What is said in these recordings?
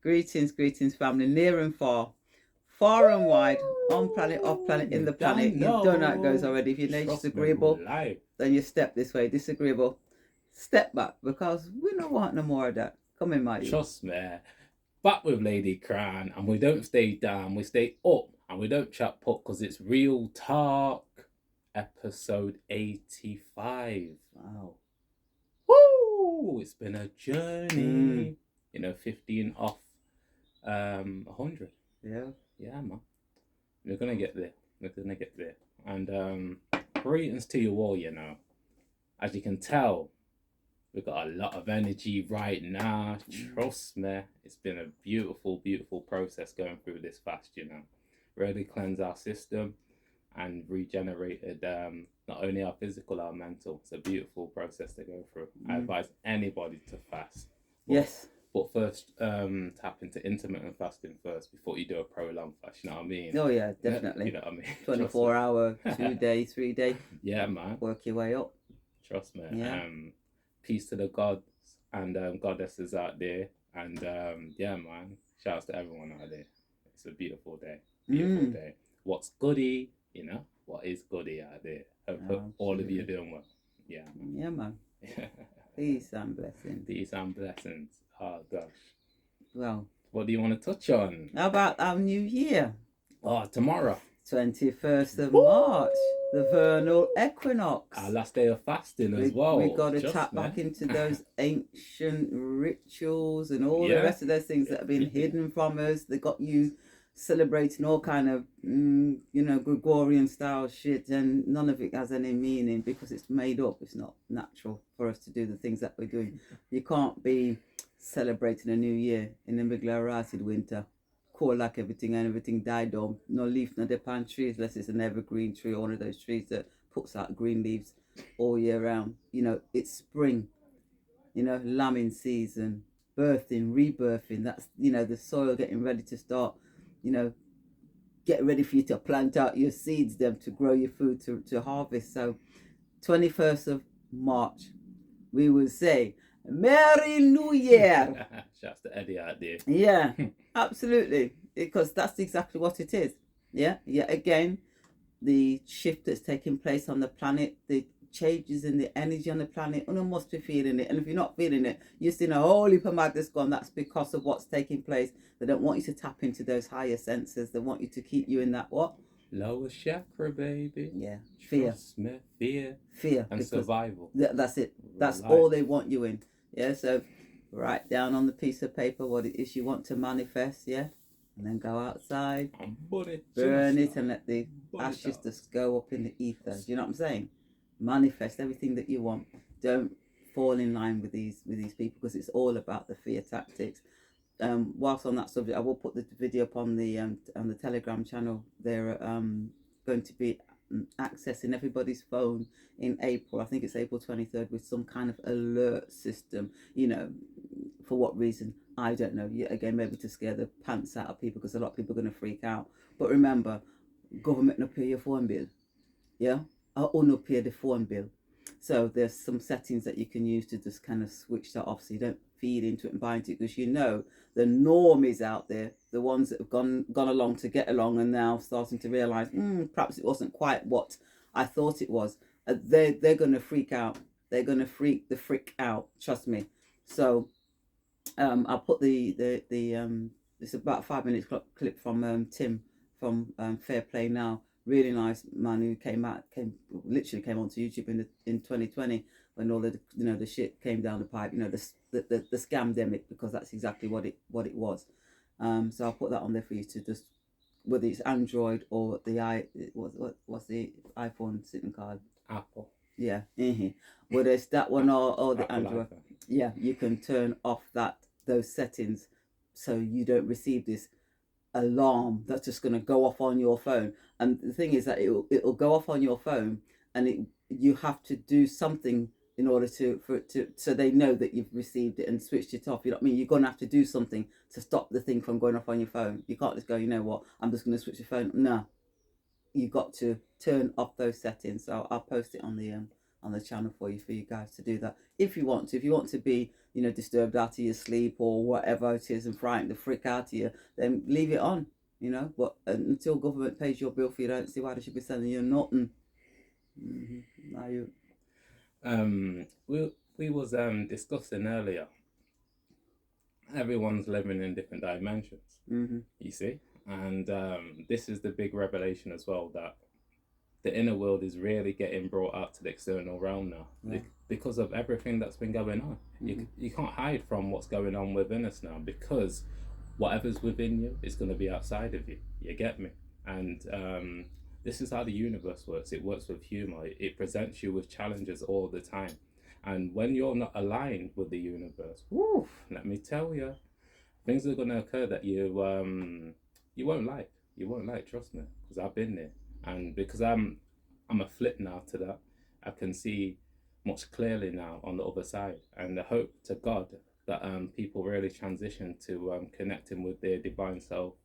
Greetings, family, near and far, far and wide, on planet, off planet, in the planet. You don't know how it goes already. If you know Trust me, disagreeable, life. then you step this way. Disagreeable, step back, because we don't want no more of that. Come in, my youth. Trust me. Back with Ladycrowne, and we don't stay down, we stay up, and we don't chat put because it's real talk. Episode 85. Wow. Woo! It's been a journey. 15 off 100. Yeah. Yeah, man. We're gonna get there. And greetings to you all, As you can tell, we've got a lot of energy right now. Trust me, it's been a beautiful, beautiful process going through this fast, Really cleanse our system and regenerated not only our physical, our mental. It's a beautiful process to go through. I advise anybody to fast. Yes. But first, tap into intermittent fasting first before you do a prolonged fast. You know what I mean? Oh yeah, definitely. You know what I mean? 24-hour, 2 day, 3 day. Yeah, man. Work your way up. Trust me. Yeah. Peace to the gods and goddesses out there. And yeah, man. Shouts to everyone out there. It's a beautiful day. Beautiful day. What's goody? What is goody out there? Hope all of you are doing well. Yeah. Yeah, man. Peace and blessings. Peace and blessings. Oh gosh. Well, what do you want to touch on? How about our new year? Oh, tomorrow. 21st of March, the vernal equinox. Our last day of fasting as well. We've got to tap back into those ancient rituals and all the rest of those things that have been hidden from us. They got you celebrating all kind of, Gregorian style shit, and none of it has any meaning because it's made up. It's not natural for us to do the things that we're doing. You can't be celebrating a new year in the middle of a acid winter, cold like everything, and everything died on. No leaf, no the palm trees, unless it's an evergreen tree or one of those trees that puts out green leaves all year round. It's spring, lambing season, birthing, rebirthing. That's, the soil getting ready to start, get ready for you to plant out your seeds, them to grow your food to harvest. So 21st of March, we will say, Merry New Year. Shouts to Eddie out there. Yeah, absolutely. Because that's exactly what it is. Yeah, again, the shift that's taking place on the planet, the changes in the energy on the planet, and I must be feeling it. And if you're not feeling it, you're seeing a whole heap of madness gone. That's because of what's taking place. They don't want you to tap into those higher senses. They want you to keep you in that what? Lower chakra, baby. Yeah, fear. Trust me, fear. And survival. That's it. That's all they want you in. Yeah, so write down on the piece of paper what it is you want to manifest, yeah? And then go outside, burn it, and let the ashes just go up in the ether. Do you know what I'm saying? Manifest everything that you want. Don't fall in line with these people, because it's all about the fear tactics. Whilst on that subject, I will put the video up on the Telegram channel. They're going to be accessing everybody's phone in April. I think it's April 23rd, with some kind of alert system. For what reason, I don't know. Again, maybe to scare the pants out of people, because a lot of people are going to freak out. But remember, government no pay your phone bill. Yeah, or no pay the phone bill. So there's some settings that you can use to just kind of switch that off, so you don't feed into it and buy into it, because the normies out there, the ones that have gone along to get along, and now starting to realise perhaps it wasn't quite what I thought it was. They're going to freak out. They're going to freak the frick out. Trust me. So I'll put the it's about a 5 minute clip from Tim from Fair Play Now. Really nice man who literally came onto YouTube in 2020, when all the the shit came down the pipe, the scamdemic, because that's exactly what it was. So I'll put that on there for you to just, whether it's Android or what's the iPhone sitting card? Apple. Yeah. Whether it's that one or the Apple Android. iPhone. Yeah, you can turn off those settings, so you don't receive this alarm that's just going to go off on your phone. And the thing is that it'll go off on your phone, and you have to do something in order so they know that you've received it and switched it off. You know what I mean? You're going to have to do something to stop the thing from going off on your phone. You can't just go, you know what, I'm just going to switch the phone. No, you got to turn off those settings. So I'll post it on the channel for you guys to do that if you want to. If you want to be disturbed out of your sleep or whatever it is and frightened the frick out of you, then leave it on, But until government pays your bill for you, I don't see why they should be sending you nothing. Now you. We was discussing earlier. Everyone's living in different dimensions. You see, and this is the big revelation as well, that the inner world is really getting brought out to the external realm now, because of everything that's been going on. You can't hide from what's going on within us now, because whatever's within you is going to be outside of you. You get me? And this is how the universe works. It works with humor. It presents you with challenges all the time. And when you're not aligned with the universe, let me tell you, things are going to occur that you won't like. You won't like, trust me, because I've been there. And because I'm a flip now to that, I can see much clearly now on the other side. And I hope to God that people really transition to connecting with their divine self,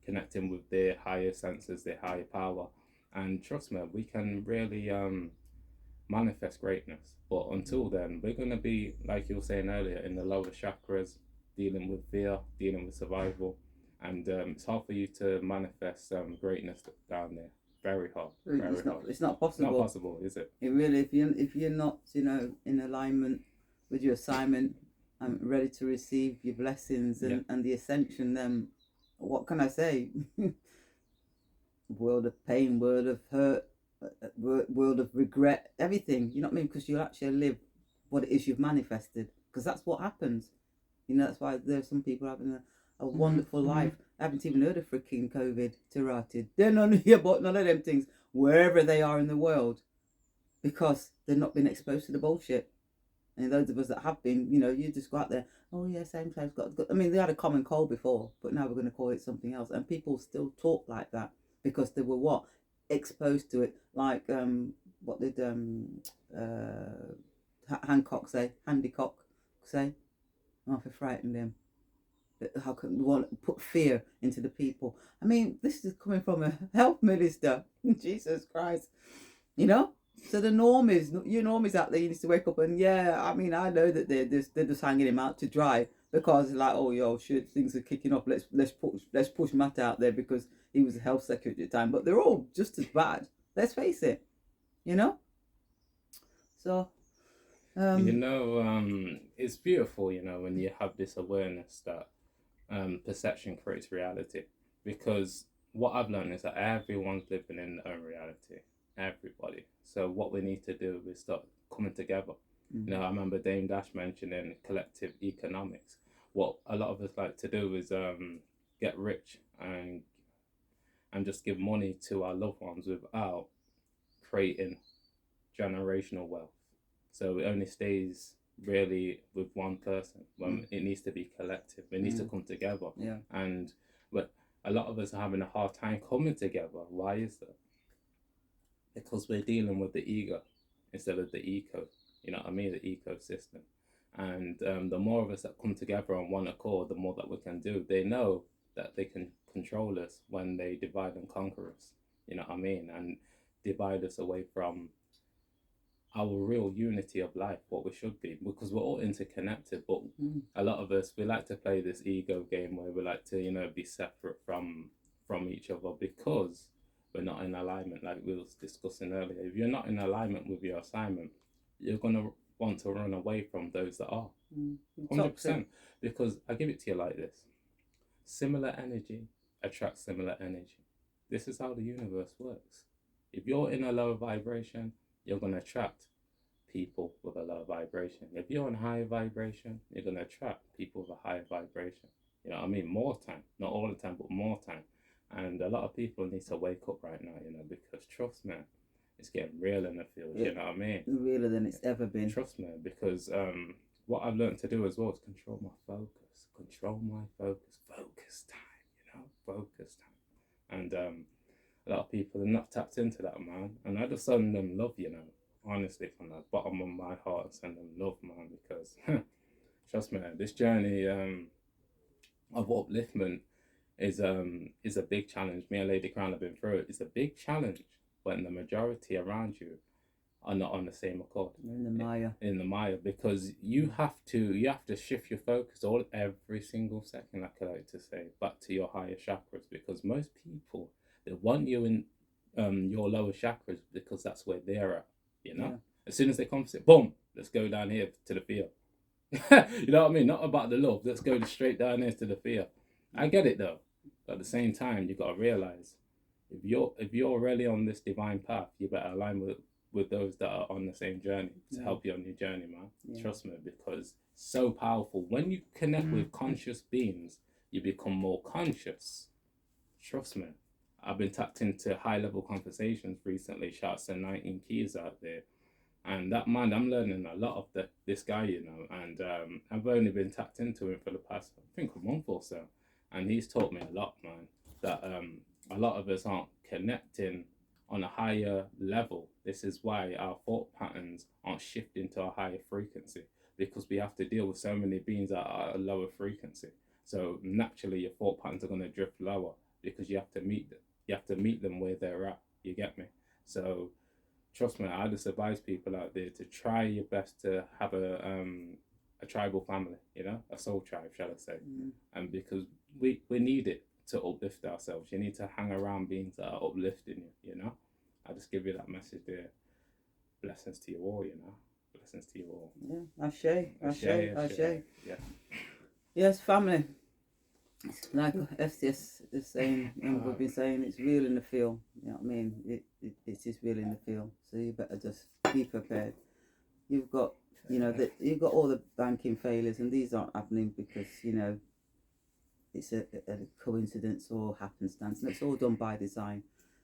connecting with their higher senses, their higher power. And trust me, we can really manifest greatness. But until then, we're going to be, like you were saying earlier, in the lower chakras, dealing with fear, dealing with survival. And it's hard for you to manifest greatness down there. Very hard. Very hard. It's not possible. Not possible, is it? It really, if you're not, in alignment with your assignment and ready to receive your blessings and the ascension, then what can I say? World of pain, world of hurt, world of regret, everything. You know what I mean? Because you actually live what it is you've manifested. Because that's what happens. That's why there's some people having a wonderful life. I haven't even heard of freaking COVID, Tirati. They're not here, but none of them things, wherever they are in the world, because they've not been exposed to the bullshit. And those of us that have been, you just go out there, oh yeah, same place. I mean, they had a common cold before, but now we're going to call it something else. And people still talk like that because they were what? Exposed to it. Like, what did Hancock say? Oh, for frightening them. How can we want to put fear into the people? I mean, this is coming from a health minister. Jesus Christ. So the normies out there, you need to wake up and I mean, I know that they're just hanging him out to dry because like, oh yo, shit, things are kicking off. Let's push Matt out there because he was the health secretary at the time. But they're all just as bad. Let's face it. So it's beautiful, when you have this awareness that perception creates reality. Because what I've learned is that everyone's living in their own reality. Everybody. So what we need to do is start coming together. I remember Dame Dash mentioning collective economics. What a lot of us like to do is get rich and just give money to our loved ones without creating generational wealth. So it only stays really with one person when it needs to be collective. It needs to come together. But a lot of us are having a hard time coming together. Why is that? Because we're dealing with the ego instead of the eco. You know what I mean? The ecosystem. And the more of us that come together on one accord, the more that we can do. They know that they can control us when they divide and conquer us. You know what I mean? And divide us away from our real unity of life, what we should be, because we're all interconnected. But a lot of us, we like to play this ego game where we like to, be separate from each other because we're not in alignment, like we was discussing earlier. If you're not in alignment with your assignment, you're gonna want to run away from those that are. 100%. Because I give it to you like this: similar energy attracts similar energy. This is how the universe works. If you're in a lower vibration, you're going to attract people with a lower vibration. If you're in higher vibration, you're going to attract people with a higher vibration. You know what I mean? More time. Not all the time, but more time. And a lot of people need to wake up right now, because trust me, it's getting real in the field, you know what I mean? Realer than it's ever been. Trust me, because what I've learned to do as well is control my focus. Focus time, focus time. And a lot of people are not tapped into that, man. And I just send them love, honestly, from the bottom of my heart, I send them love, man, because trust me, this journey of upliftment is a big challenge. Me and Ladycrowne have been through it. It's a big challenge when the majority around you are not on the same accord in the Maya. Because you have to shift your focus every single second, like I like to say, back to your higher chakras, because most people, they want you in your lower chakras because that's where they're at, you know. As soon as they come, say, boom, let's go down here to the fear. You know what I mean? Not about the love. Let's go straight down here to the fear. I get it though, but at the same time, you got to realize if you're really on this divine path, you better align with those that are on the same journey to help you on your journey, man. Trust me, because it's so powerful. When you connect with conscious beings, you become more conscious. Trust me. I've been tapped into high level conversations recently. Shouts to 19 Keys out there. And that man, I'm learning a lot of this guy, you know, and I've only been tapped into him for the past, I think, a month or so. And he's taught me a lot, man, that a lot of us aren't connecting on a higher level. This is why our thought patterns aren't shifting to a higher frequency, because we have to deal with so many beings that are at a lower frequency. So naturally, your thought patterns are going to drift lower because you have to meet them. You have to meet them where they're at. You get me? So trust me, I just advise people out there to try your best to have a tribal family, you know, a soul tribe, shall I say. And because we need it to uplift ourselves. You need to hang around beings that are uplifting you, you know. I just give you that message there. Blessings to you all, you know. Blessings to you all. Yeah, Ashe. Yeah. Yes, family. Like STS is saying, and we've been saying, it's real in the field. You know what I mean? It is real in the field. So you better just be prepared. You've got, you know, you've got all the banking failures, and these aren't happening because, you know, it's a coincidence or happenstance, and it's all done by design,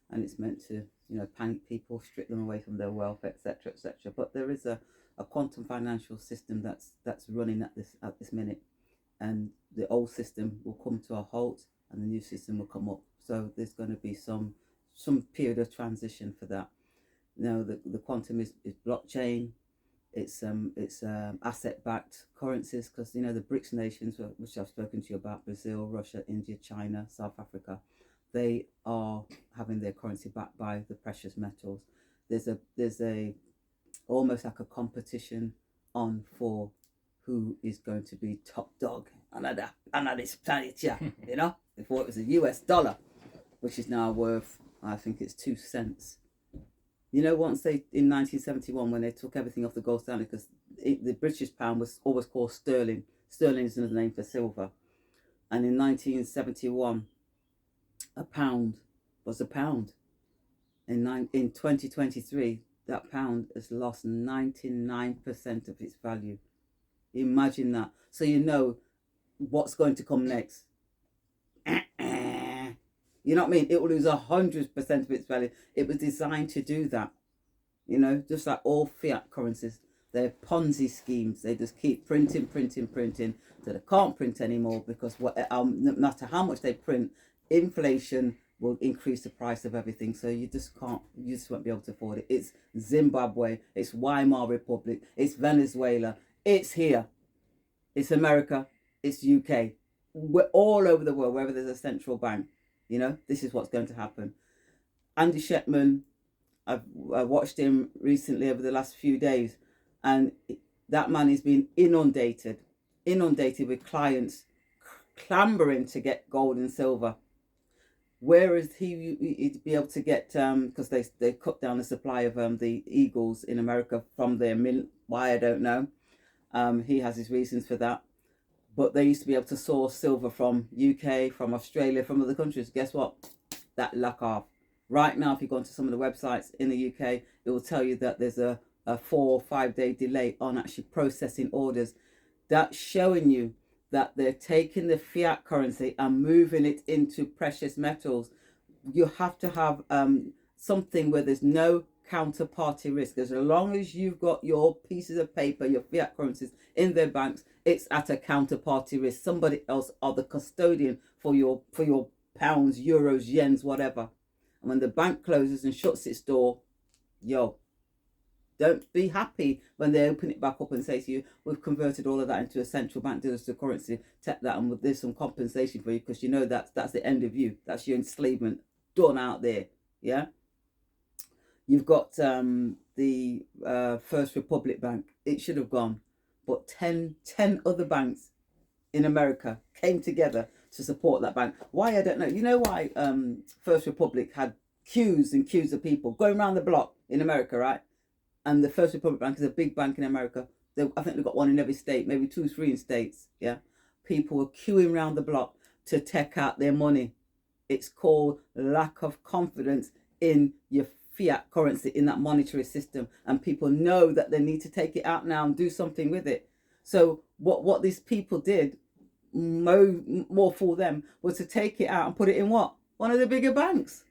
and it's meant to, you know, panic people, strip them away from their wealth, etc., etc. But there is a quantum financial system that's running at this minute, and the old system will come to a halt, and the new system will come up. So there's going to be some period of transition for that. You know, the quantum is blockchain. It's asset-backed currencies, because, you know, the BRICS nations, which I've spoken to you about, Brazil, Russia, India, China, South Africa, they are having their currency backed by the precious metals. There's a almost like a competition on for who is going to be top dog on this planet, yeah. You know, before it was a US dollar, which is now worth, I think it's 2 cents. You know, once in 1971, when they took everything off the gold standard, because the British pound was always called sterling. Sterling is another name for silver. And in 1971, a pound was a pound. In 2023, that pound has lost 99% of its value. Imagine that. So you know what's going to come next. You know what I mean? It will lose 100% of its value. It was designed to do that. You know, just like all fiat currencies, they're Ponzi schemes. They just keep printing, so they can't print anymore, because no matter how much they print, inflation will increase the price of everything. So you just won't be able to afford it. It's Zimbabwe, it's Weimar Republic, it's Venezuela, it's here, it's America, it's UK. We're all over the world, wherever there's a central bank. You know, this is what's going to happen. Andy Shetman, I watched him recently over the last few days, and that man has been inundated with clients clambering to get gold and silver. Whereas he'd be able to get, because they cut down the supply of the eagles in America from their mint. Why, I don't know. He has his reasons for that. But they used to be able to source silver from UK, from Australia, from other countries. Guess what? That luck off. Right now, if you go onto some of the websites in the UK, it will tell you that there's a 4 or 5 day delay on actually processing orders. That's showing you that they're taking the fiat currency and moving it into precious metals. You have to have something where there's no counterparty risk. As long as you've got your pieces of paper, your fiat currencies in their banks, it's at a counterparty risk. Somebody else are the custodian for your pounds, euros, yens, whatever. And when the bank closes and shuts its door, don't be happy when they open it back up and say to you, we've converted all of that into a central bank digital currency, take that, and there's some compensation for you, because you know that's the end of you. That's your enslavement done out there. Yeah. You've got the First Republic Bank. It should have gone, but 10 other banks in America came together to support that bank. Why, I don't know. You know why First Republic had queues and queues of people going around the block in America, right? And the First Republic Bank is a big bank in America. I think they've got one in every state, maybe 2 or 3 in states. Yeah, people were queuing around the block to take out their money. It's called lack of confidence in your fiat currency, in that monetary system, and people know that they need to take it out now and do something with it. So what these people did, more for them, was to take it out and put it in what? One of the bigger banks,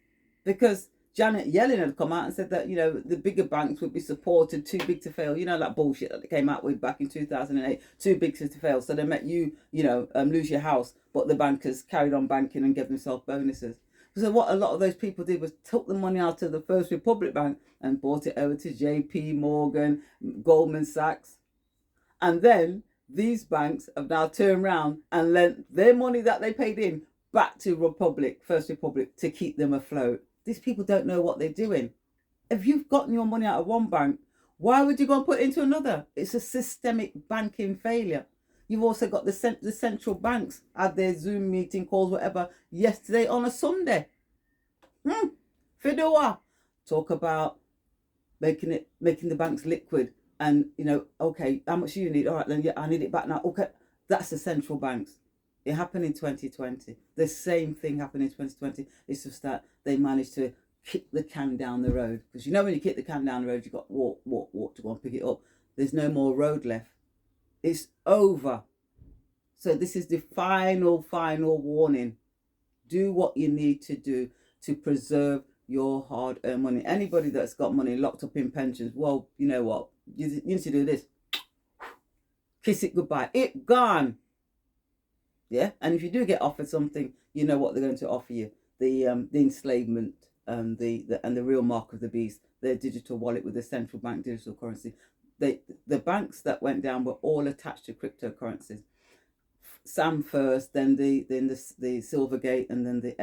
because Janet Yellen had come out and said that, the bigger banks would be supported, too big to fail. You know, that bullshit that they came out with back in 2008, too big to fail. So they met you, lose your house, but the bankers carried on banking and gave themselves bonuses. So what a lot of those people did was took the money out of the First Republic Bank and brought it over to JP Morgan, Goldman Sachs. And then these banks have now turned around and lent their money that they paid in back to First Republic, to keep them afloat. These people don't know what they're doing. If you've gotten your money out of one bank, why would you go and put it into another? It's a systemic banking failure. You've also got the central banks had their Zoom meeting calls, whatever, yesterday on a Sunday. Fedora talk about making the banks liquid, and okay, how much do you need? All right, then yeah, I need it back now. Okay, that's the central banks. It happened in 2020. The same thing happened in 2020. It's just that they managed to kick the can down the road. Because when you kick the can down the road, you've got walk to go and pick it up. There's no more road left. It's over. So this is the final warning. Do what you need to do to preserve your hard-earned money. Anybody that's got money locked up in pensions, well, you know what? You need to do this. Kiss it goodbye. It gone. Yeah, and if you do get offered something, you know what they're going to offer you: the enslavement, the real mark of the beast, their digital wallet with the central bank digital currency. The banks that went down were all attached to cryptocurrencies. Sam first, then the Silvergate, and then the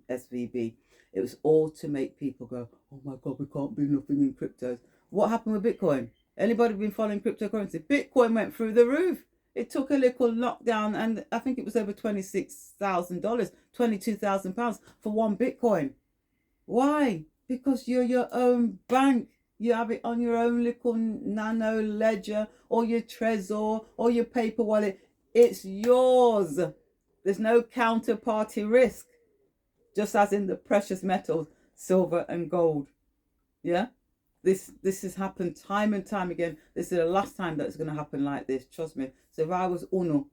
SVB. It was all to make people go, oh my God, we can't do nothing in cryptos. What happened with Bitcoin? Anybody been following cryptocurrency? Bitcoin went through the roof. It took a little lockdown, and I think it was over $26,000, £22,000 for one Bitcoin. Why? Because you're your own bank. You have it on your own little nano ledger, or your Trezor, or your paper wallet. It's yours. There's no counterparty risk, just as in the precious metals, silver and gold. Yeah? This has happened time and time again. This is the last time that's going to happen like this. Trust me. So if I was Uno,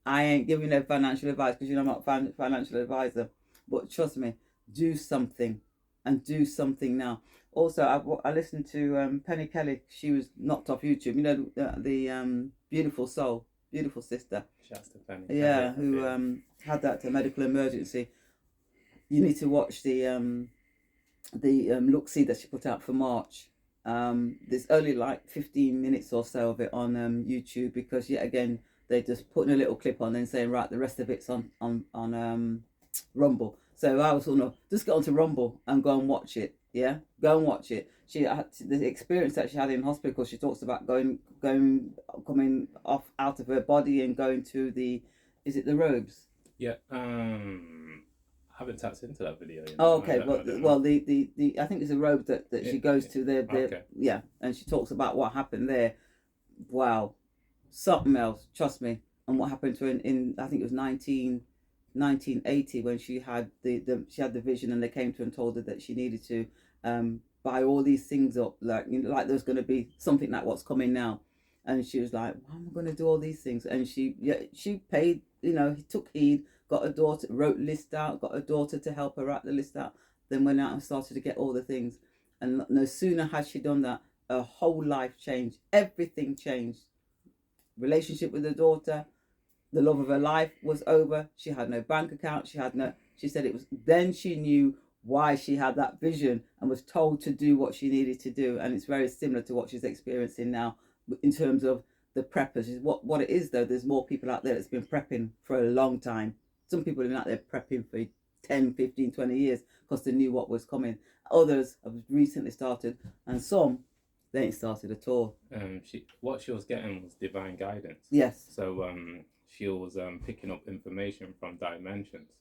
I ain't giving no financial advice, because I'm not a financial advisor. But trust me, do something, and do something now. Also, I listened to Penny Kelly. She was knocked off YouTube. The beautiful soul, beautiful sister. Shouts to Penny. Yeah, who had that medical emergency. You need to watch the look-see that she put out for March. There's only like 15 minutes or so of it on YouTube, because yet again they're just putting a little clip on and saying, right, the rest of it's on Rumble. So I was just get onto Rumble and go and watch it. Yeah, go and watch it. She had the experience that she had in hospital. She talks about coming off out of her body and going to is it the robes? Yeah. I haven't tapped into that video. Oh, okay. Well, the I think it's a robe that she goes to. Okay. Yeah, and she talks about what happened there. Wow, something else. Trust me. And what happened to her in I think it was 1980, when she had the vision, and they came to her and told her that she needed to buy all these things up, like there's going to be something like what's coming now. And she was like, why am I going to do all these things? And she paid, took heed, got a daughter, wrote list out, got a daughter to help her write the list out, then went out and started to get all the things. And no sooner had she done that, her whole life changed. Everything changed. Relationship with her daughter, the love of her life was over. She had no bank account. She said it was then she knew why she had that vision and was told to do what she needed to do. And it's very similar to what she's experiencing now in terms of the preppers. What it is, though, there's more people out there that's been prepping for a long time. Some people have been out there prepping for 10, 15, 20 years because they knew what was coming. Others have recently started, and some they ain't started at all. What she was getting was divine guidance. Yes. So she was picking up information from dimensions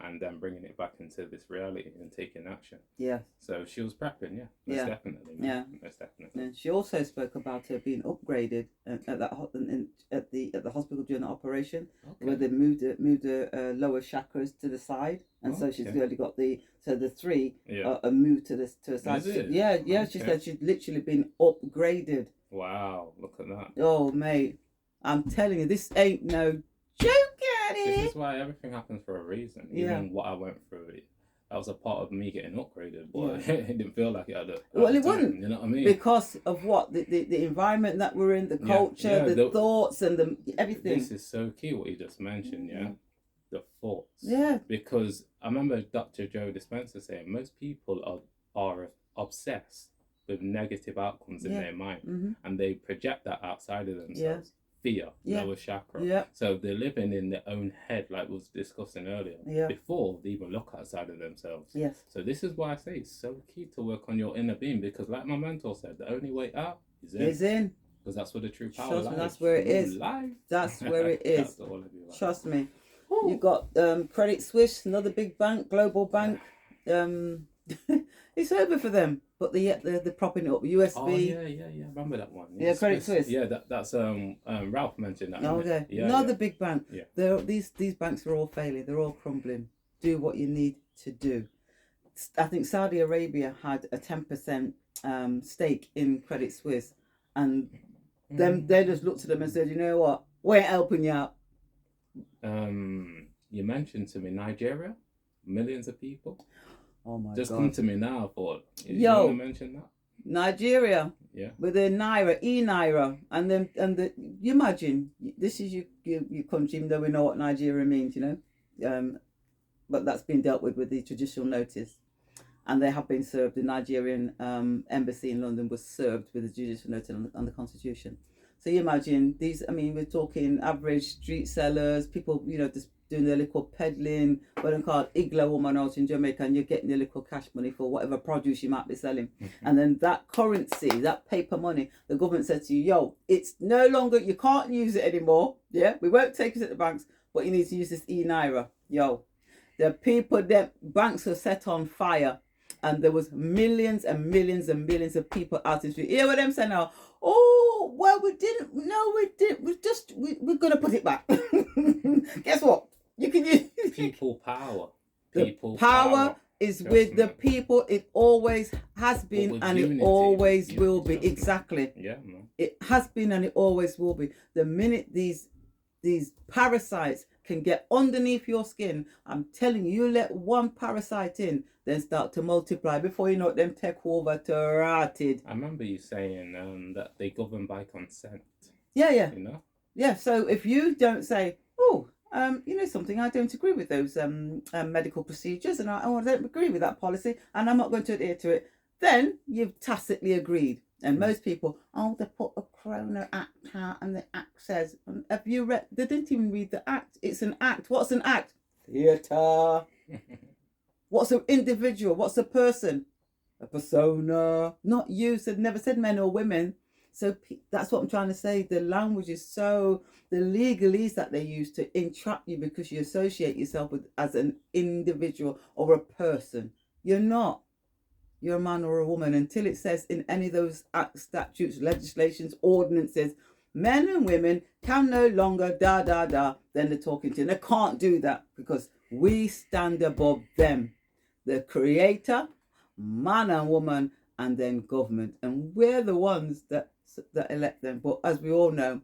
and then bringing it back into this reality and taking action. Yeah. So she was prepping, most definitely. Most definitely. And she also spoke about her being upgraded at the hospital during the operation, where they moved her lower chakras to the side, and so she's really got the three are moved to the side. Is it? She said she'd literally been upgraded. Wow, look at that. Oh mate, I'm telling you, this ain't no joke. This is why everything happens for a reason. Even what I went through, that was a part of me getting upgraded, but it didn't feel like it at the Well, it time, wouldn't. You know what I mean? Because of what the environment that we're in, the culture, the thoughts, and everything. This is so key what you just mentioned, the thoughts. Yeah. Because I remember Dr. Joe Dispenza saying most people are obsessed with negative outcomes in their mind, and they project that outside of themselves. Fear, lower chakra. So they're living in their own head, like we was discussing earlier, before they even look outside of themselves. Yes. So this is why I say it's so key to work on your inner being, because like my mentor said, the only way out is in. Because that's where the true power lies. That's where it is. That's where it is. Trust me. Ooh. You got Credit Suisse, another big bank, global bank. It's over for them, but they're propping it up. USB. Oh yeah. Remember that one? Yeah, Credit Suisse. Yeah, that's Ralph mentioned that. Okay. Another big bank. Yeah. These banks are all failing. They're all crumbling. Do what you need to do. I think Saudi Arabia had a 10% stake in Credit Suisse, and they just looked at them and said, "You know what? We ain't helping you out." You mentioned to me Nigeria, millions of people. Oh my God! Just come to me now. I thought you want to mention that Nigeria. Yeah. With the naira, and you imagine this is your country, even though we know what Nigeria means, but that's been dealt with the judicial notice, and they have been served. The Nigerian embassy in London was served with a judicial notice on the Constitution. So you imagine these. I mean, we're talking average street sellers, people, just doing their little peddling, what they call Igla woman out in Jamaica, and you're getting your little cash money for whatever produce you might be selling. And then that currency, that paper money, the government said to you, yo, it's no longer, you can't use it anymore. Yeah, we won't take it at the banks, but you need to use this e-naira. Yo, the people, the banks were set on fire, and there was millions and millions and millions of people out in the street. You hear what I'm saying now? Oh, well, we didn't. We're going to put it back. Guess what? You can use people power. People power is with the people. It always has been, and it always will be. Exactly. Yeah, man. It has been, and it always will be. The minute these parasites can get underneath your skin, I'm telling you, let one parasite in, then start to multiply. Before you know it, them take over to rotted. I remember you saying that they govern by consent. Yeah. Yeah. So if you don't say, oh, something, I don't agree with those medical procedures, and I don't agree with that policy, and I'm not going to adhere to it, then you've tacitly agreed. And most people, they put a Corona Act out, and the Act says, have you read? They didn't even read the Act. It's an Act. What's an Act? Theatre. What's an individual? What's a person? A persona. Not you. So never said men or women. So that's what I'm trying to say. The language is the legalese that they use to entrap you because you associate yourself with as an individual or a person. You're not. You're a man or a woman until it says in any of those acts, statutes, legislations, ordinances, men and women can no longer then they're talking to you. And they can't do that because we stand above them. The creator, man and woman, and then government. And we're the ones that elect them. But as we all know,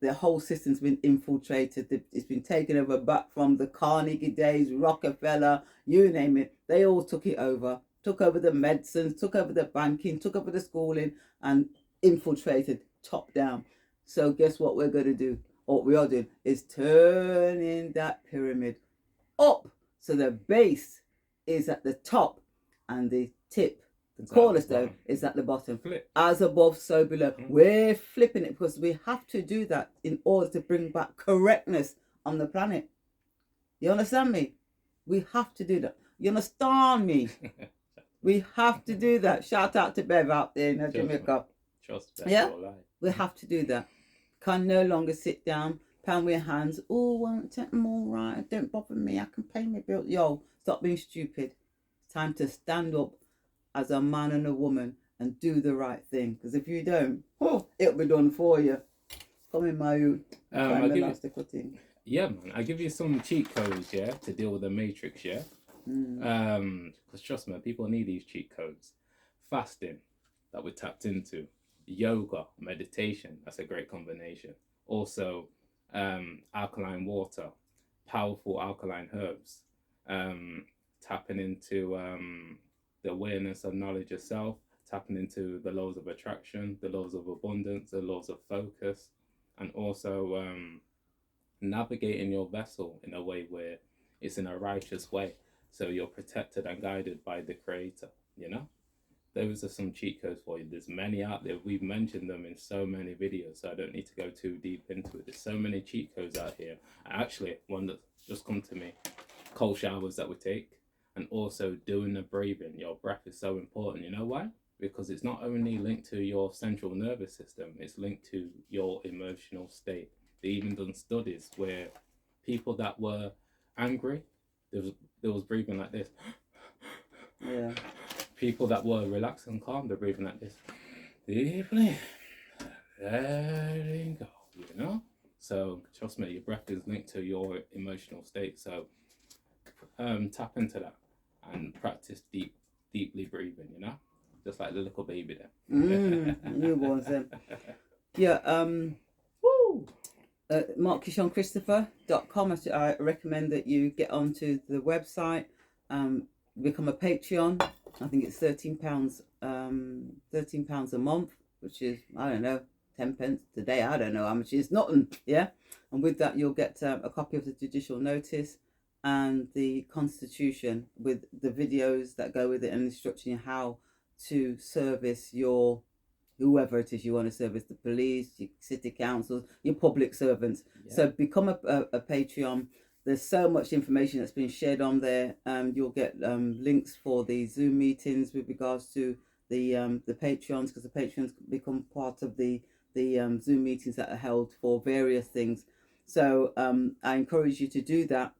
the whole system's been infiltrated. It's been taken over back from the Carnegie days, Rockefeller, you name it. They all took it over. Took over the medicines, took over the banking, took over the schooling, and infiltrated top down. So guess what we're going to do? What we are doing is turning that pyramid up. So the base is at the top and the tip, the cornerstone, is at the bottom. Flip. As above, so below. We're flipping it because we have to do that in order to bring back correctness on the planet. You understand me? We have to do that. You understand me? We have to do that. Shout out to Bev out there in Jamaica. Trust that. Yeah, we have to do that. Can no longer sit down, pound with your hands. Oh, won't take them all right. Don't bother me. I can pay my bill. Yo, stop being stupid. It's time to stand up as a man and a woman and do the right thing. Because if you don't, it'll be done for you. Come in, my youth. Yeah, man. I give you some cheat codes, yeah, to deal with the matrix, yeah. Because trust me, people need these cheat codes. Fasting, that we tapped into. Yoga, meditation, that's a great combination. Also, alkaline water, powerful alkaline herbs, tapping into the awareness of knowledge yourself, tapping into the laws of attraction, the laws of abundance, the laws of focus, and also navigating your vessel in a way where it's in a righteous way, so you're protected and guided by the Creator, you know. Those are some cheat codes for you. There's many out there. We've mentioned them in so many videos, so I don't need to go too deep into it. There's so many cheat codes out here. Actually, one that just come to me, cold showers that we take, and also doing the breathing. Your breath is so important. You know why? Because it's not only linked to your central nervous system, it's linked to your emotional state. They even done studies where people that were angry, there was breathing like this. Yeah. People that were relaxed and calm, they're breathing like this. Deeply letting go, you know? So trust me, your breath is linked to your emotional state. So tap into that and practice deeply breathing, you know? Just like the little baby there. Newborns then. Yeah, woo! MarkKishanChristopher.com. I recommend that you get onto the website, become a Patreon. I think it's £13, £13 a month, which is, I don't know, 10 pence today. I don't know how much it is. Nothing, yeah. And with that, you'll get a copy of the judicial notice and the Constitution with the videos that go with it and instructing you how to service your whoever it is you want to service, the police, your city councils, your public servants. Yeah. So become a Patreon. There's so much information that's been shared on there. You'll get links for the Zoom meetings with regards to the Patreons, because the Patreons become part of the Zoom meetings that are held for various things. So I encourage you to do that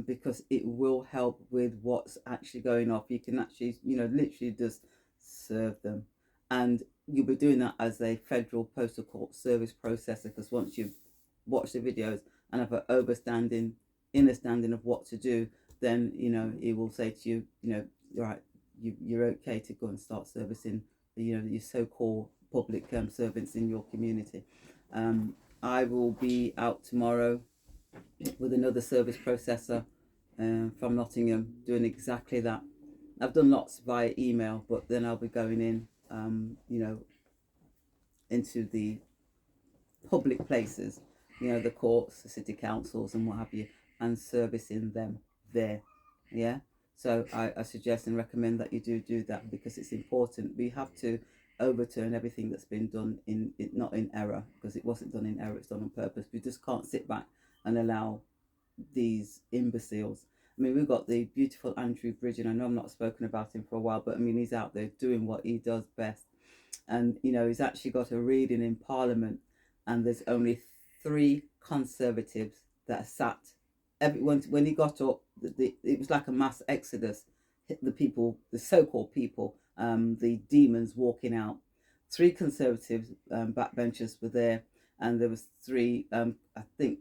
because it will help with what's actually going off. You can actually, literally just serve them. And you'll be doing that as a federal postal court service processor, because once you've watched the videos and have an understanding of what to do, then it will say to you, right, you're okay to go and start servicing your so-called public servants in your community. I will be out tomorrow with another service processor from Nottingham doing exactly that. I've done lots via email, but then I'll be going in into the public places, the courts, the city councils and what have you, and servicing them there. Yeah. So I suggest and recommend that you do that, because it's important. We have to overturn everything that's been done not in error, because it wasn't done in error, it's done on purpose. We just can't sit back and allow these imbeciles. I mean, we've got the beautiful Andrew Bridgen. I know I'm not spoken about him for a while, but I mean, he's out there doing what he does best. And, he's actually got a reading in Parliament, and there's only 3 Conservatives that sat. When he got up, it was like a mass exodus. The people, the so-called people, the demons walking out. 3 Conservatives, backbenchers were there, and there was 3, I think,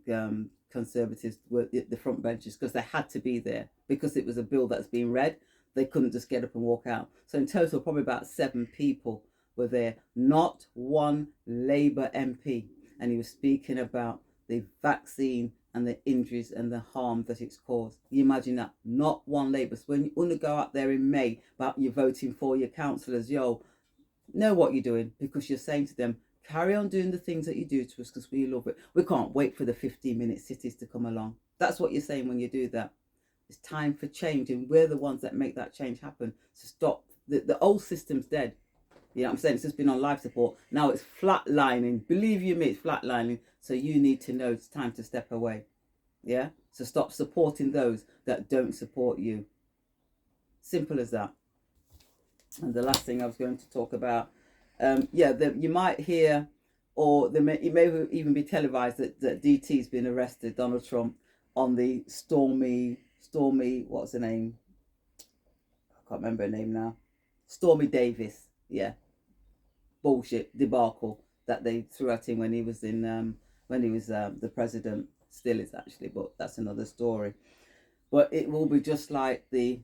Conservatives were at the front benches, because they had to be there because it was a bill that's being read. They couldn't just get up and walk out. So in total, probably about 7 people were there. Not one Labour MP. And he was speaking about the vaccine and the injuries and the harm that it's caused. You imagine that? Not one Labour. So when you want to go out there in May about you voting for your councillors, know what you're doing, because you're saying to them, carry on doing the things that you do to us, because we love it. We can't wait for the 15-minute cities to come along. That's what you're saying when you do that. It's time for change, and we're the ones that make that change happen. So stop. The old system's dead. You know what I'm saying? It's just been on life support. Now it's flatlining. Believe you me, it's flatlining. So you need to know it's time to step away. Yeah? So stop supporting those that don't support you. Simple as that. And the last thing I was going to talk about, you might hear, or it may even be televised that DT's been arrested, Donald Trump, on the Stormy, what's her name? I can't remember her name now. Stormy Davis, yeah, bullshit debacle that they threw at him when he was the president. Still is actually, but that's another story. But it will be just like the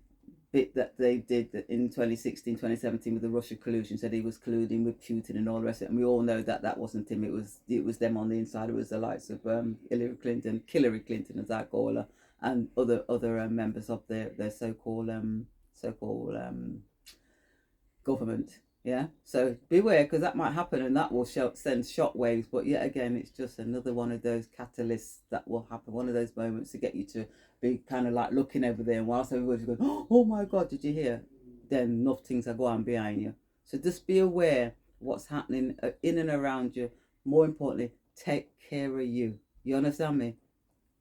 bit that they did in 2016, 2017 with the Russia collusion, said he was colluding with Putin and all the rest of it. And we all know that wasn't him. It was them on the inside. It was the likes of Hillary Clinton as I call her, and other members of their so-called government. Yeah, so beware, because that might happen and that will send shockwaves. But yet again, it's just another one of those catalysts that will happen, one of those moments to get you to be kind of like looking over there, and whilst everybody's going, oh my God, did you hear? Then enough things are going behind you. So just be aware what's happening in and around you. More importantly, take care of you. You understand me?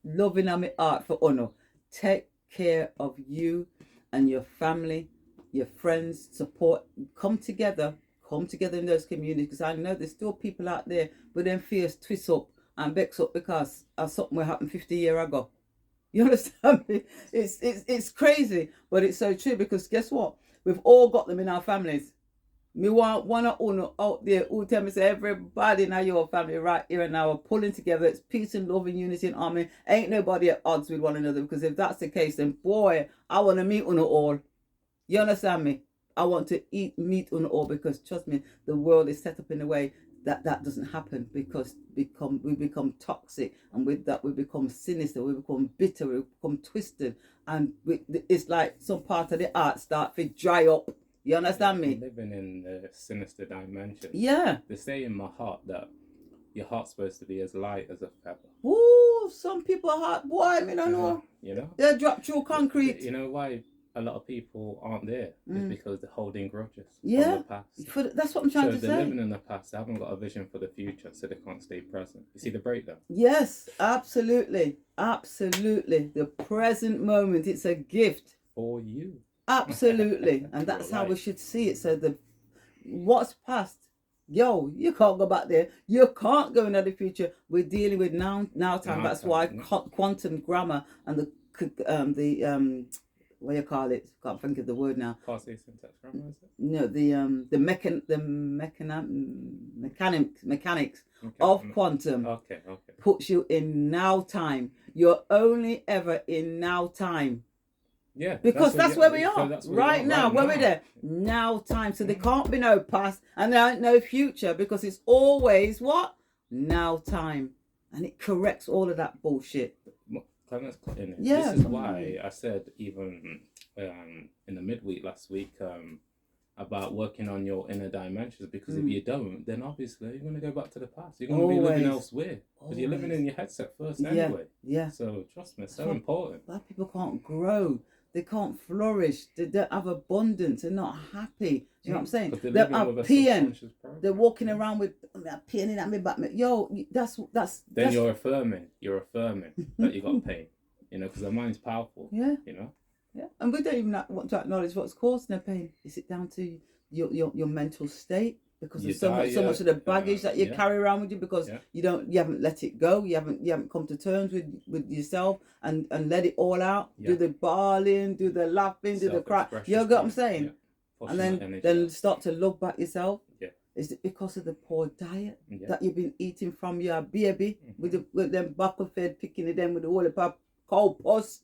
Loving on my heart for honor. Take care of you and your family, your friends, support. Come together in those communities, because I know there's still people out there with them fears twist up and vex up because of something that happened 50 years ago. You understand me? It's crazy, but it's so true, because guess what? We've all got them in our families. Me want one or uno out there who tell me, say, everybody in your family right here and now are pulling together. It's peace and love and unity and harmony. Ain't nobody at odds with one another, because if that's the case, then boy, I want to meet uno all. You understand me? I want to meet uno all, because trust me, the world is set up in a way that doesn't happen, because we become toxic, and with that we become sinister, we become bitter, we become twisted, and it's like some part of the art start to dry up. You understand me? Living in the sinister dimension. Yeah. They say in my heart that your heart's supposed to be as light as a feather. Ooh, some people heart, boy, I don't know. You know? They drop through concrete. You know why a lot of people aren't there? It's because they're holding grudges from the past. That's what I'm trying to say. So they're living in the past, they haven't got a vision for the future, so they can't stay present. You see the breakdown? Yes, absolutely. Absolutely. The present moment, it's a gift. For you. Absolutely. And that's how we should see it. So what's past, yo, you can't go back there. You can't go into the future. We're dealing with now time. That's why quantum grammar and the what do you call it? Can't think of the word now. Parsing syntax grammar, is it? No, the mechanics of quantum puts you in now time. You're only ever in now time. Yeah, because that's where we are right now. Where we're there now time. So there can't be no past and there ain't no future, because it's always what? Now time. And it corrects all of that bullshit. Let's cut in it. Yeah, this is why I said even in the midweek last week about working on your inner dimensions, because if you don't, then obviously you're going to go back to the past. You're going to be living elsewhere, because you're living in your headset first anyway. Yeah. So trust me, it's so important. Black people can't grow. They can't flourish. They don't have abundance. They're not happy. Do you know what I'm saying? They're peeing. They're walking around with peeing at me back. Yo, that's. Then you're affirming. You're affirming that you got pain. You know, because the mind's powerful. Yeah. You know. Yeah, and we don't even want to acknowledge what's causing the pain. Is it down to your mental state? Because there's so much of the baggage that you carry around with you, because you haven't let it go. You haven't come to terms with yourself and let it all out. Do the bawling, do the laughing, do the cry. You know what I'm saying? Yeah. And then start to look back yourself. Yeah. Is it because of the poor diet that you've been eating from your baby with them buckle fed, picking it in with the whole pop cow puss?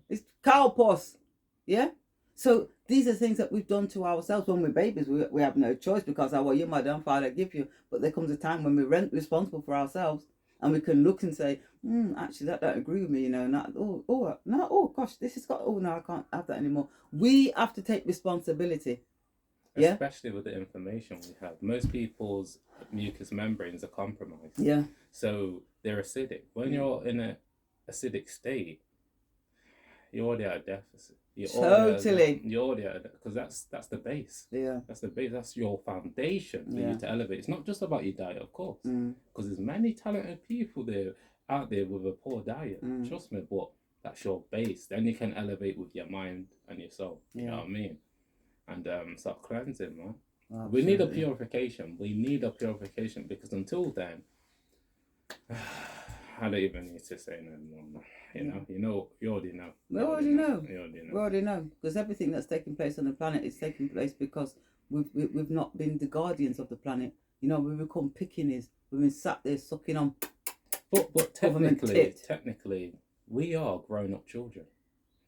It's cow puss. Yeah. So these are things that we've done to ourselves when we're babies. We have no choice, because your mother and father give you. But there comes a time when we're responsible for ourselves, and we can look and say, actually, that don't agree with me. You know, gosh, this has got. Oh no, I can't have that anymore. We have to take responsibility. Especially with the information we have. Most people's mucous membranes are compromised. Yeah. So they're acidic. When you're in an acidic state, you're already at a deficit. You're already at, because that's the base. Yeah. That's the base. That's your foundation for you to elevate. It's not just about your diet, of course, because there's many talented people out there with a poor diet. Trust me, but that's your base. Then you can elevate with your mind and your soul. You know what I mean? and start cleansing, man. Absolutely. We need a purification. We need a purification, because until then, I don't even need to say no more. You already know. We already know. Because everything that's taking place on the planet is taking place because we've not been the guardians of the planet. You know, we become pickaninnies. We've been sat there sucking on. But technically, we are grown-up children.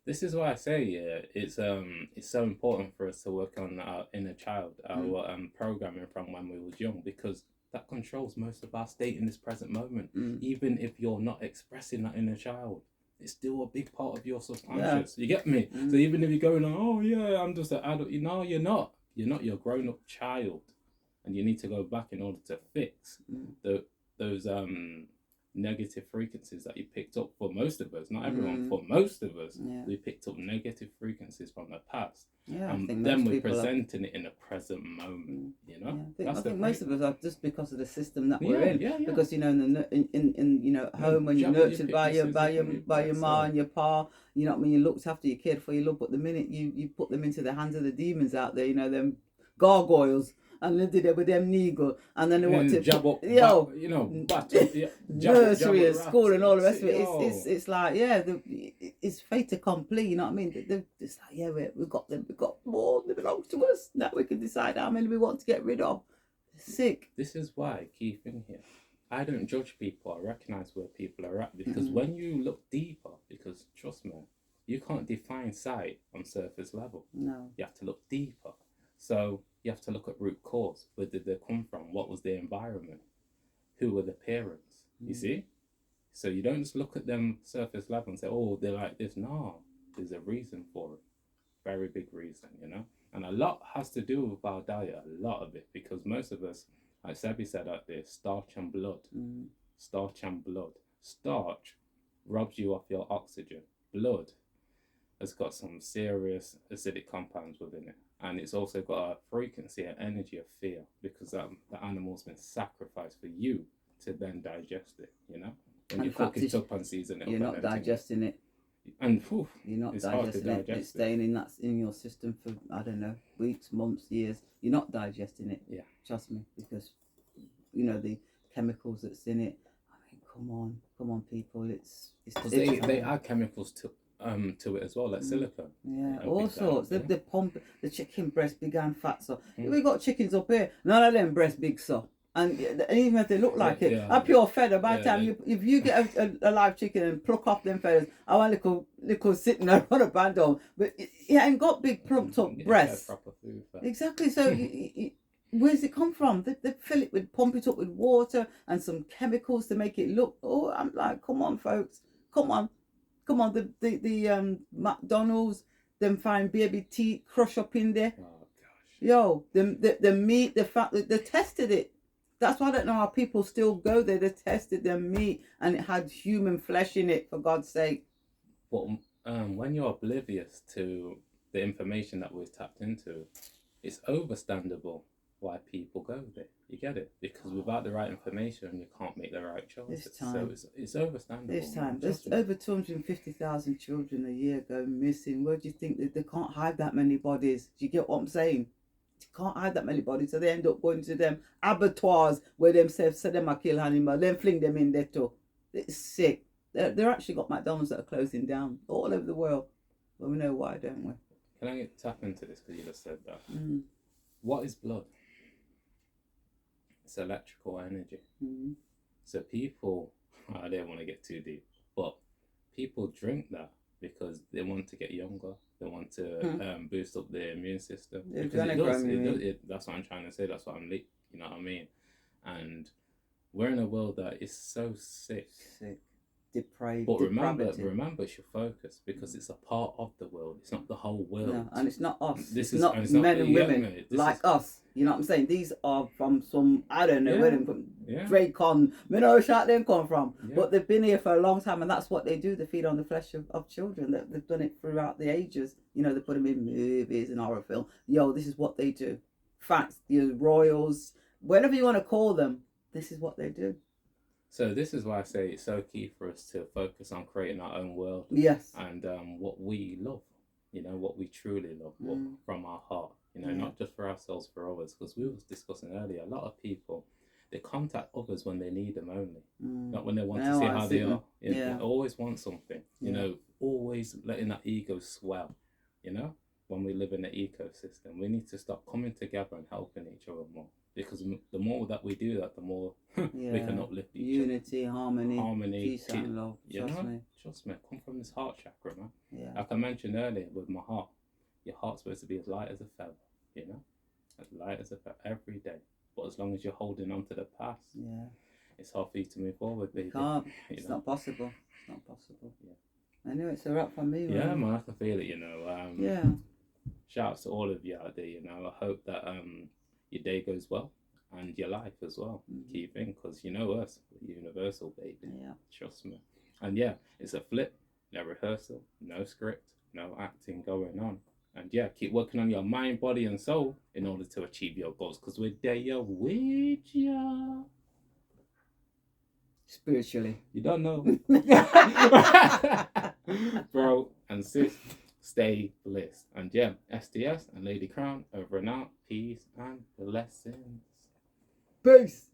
This is why I say, it's so important for us to work on our inner child, our programming from when we was young, because that controls most of our state in this present moment. Even if you're not expressing that inner child, it's still a big part of your subconscious. You get me? So even if you're going, oh yeah, I'm just an adult, you're not. You're not your grown-up child, and you need to go back in order to fix those negative frequencies that you picked up. For most of us, not everyone, for most of us, we picked up negative frequencies from the past, and then we're presenting it in the present moment. You know, I think most of us are, just because of the system that we're in. Because you know, in home, when you're nurtured by your ma and your pa, you know what I mean, you looked after your kid for your love. But the minute you put them into the hands of the demons out there, you know, them gargoyles, and they did it with them neagle, and then they want to jab up, nursery and school and all the rest of it. It's like, it's fait accompli. You know what I mean? It's like, we've got them. We've got more that belongs to us. Now we can decide how many we want to get rid of. Sick. This is why, key thing here, I don't judge people. I recognize where people are at, because when you look deeper, because trust me, you can't define sight on surface level. No. You have to look deeper. So you have to look at root cause. Where did they come from? What was their environment? Who were the parents? You see? So you don't just look at them surface level and say, oh, they're like this. No, there's a reason for it. Very big reason, you know? And a lot has to do with our diet, a lot of it, because most of us, like Sebi said out there, starch and blood. Starch and blood. Starch robs you of your oxygen. Blood has got some serious acidic compounds within it. And it's also got a frequency and energy of fear, because the animal's been sacrificed for you to then digest it, you know? When you cook it up and season it, you're not digesting it. And you're not digesting it. It's staying in your system for, I don't know, weeks, months, years. You're not digesting it. Yeah. Trust me, because you know the chemicals that's in it. I mean, come on, people. It's because they add chemicals to it as well, like silicone. Yeah, all sorts. The pump, the chicken breast big and fat. So we got chickens up here. None of them breast big so. And even if they look like it, a pure feather. By the time if you get a live chicken and pluck off them feathers, I want little sitting there on a band on, but it ain't got big plumped up breasts. Proper food fat. Exactly. So where's it come from? They fill it with, pump it up with water and some chemicals to make it look. Oh, I'm like, come on, folks, come on. The McDonald's, them fine baby teeth crush up in there. Oh gosh. Yo, the meat, the fat, they tested it. That's why I don't know how people still go there. They tested their meat and it had human flesh in it, for God's sake. But when you're oblivious to the information that we're tapped into, it's understandable why people go there. You get it? Because without the right information, you can't make the right choices. This time, so it's understandable. This time, there's over 250,000 children a year go missing. Where do you think that they can't hide that many bodies? Do you get what I'm saying? They can't hide that many bodies, so they end up going to them abattoirs where themselves say them a kill animal, then fling them in there too. It's sick. They're actually got McDonald's that are closing down all over the world. But we know why, don't we? Can I tap into this, because you just said that? What is blood? It's electrical energy. So people, I don't want to get too deep, but people drink that because they want to get younger. They want to boost up their immune system. Because that's what I'm trying to say. That's what you know what I mean? And we're in a world that is so sick. Depraved. But remember, it's your focus, because it's a part of the world. It's not the whole world. No, and it's not us. It's not men and women like us. You know what I'm saying? These are from some, I don't know where them from. Dracon, we know where them come from. But they've been here for a long time, and that's what they do. They feed on the flesh of children. They've done it throughout the ages. You know, they put them in movies and horror film. Yo, this is what they do. Facts, the royals, whatever you want to call them, this is what they do. So this is why I say it's so key for us to focus on creating our own world. Yes. And what we love, you know, what we truly love from our heart. You know, not just for ourselves, for others. Because we was discussing earlier, a lot of people, they contact others when they need them only, not when they want to see how they are. They always want something. You know, always letting that ego swell. You know, when we live in the ecosystem, we need to start coming together and helping each other more. Because the more that we do that, the more we can uplift each other. Unity, harmony, peace and love. Trust me. Come from this heart chakra, man. Yeah. Like I mentioned earlier with my heart, your heart's supposed to be as light as a feather. You know, as light as a feather every day. But as long as you're holding on to the past, it's hard for you to move forward, baby. You can't. It's not possible. It's not possible. Yeah. Anyway, it's a wrap for me. Yeah, man, I can feel it. You know. Shout outs to all of you out there. You know, I hope that your day goes well and your life as well. Key thing, because you know us, we're universal, baby. Yeah. Trust me. And yeah, it's a flip, no rehearsal, no script, no acting going on. And yeah, keep working on your mind, body, and soul in order to achieve your goals. Because we're there with ya. Spiritually. You don't know. Bro and sis, stay blessed. And yeah, STS and Ladycrowne over and out. Peace and blessings. Peace.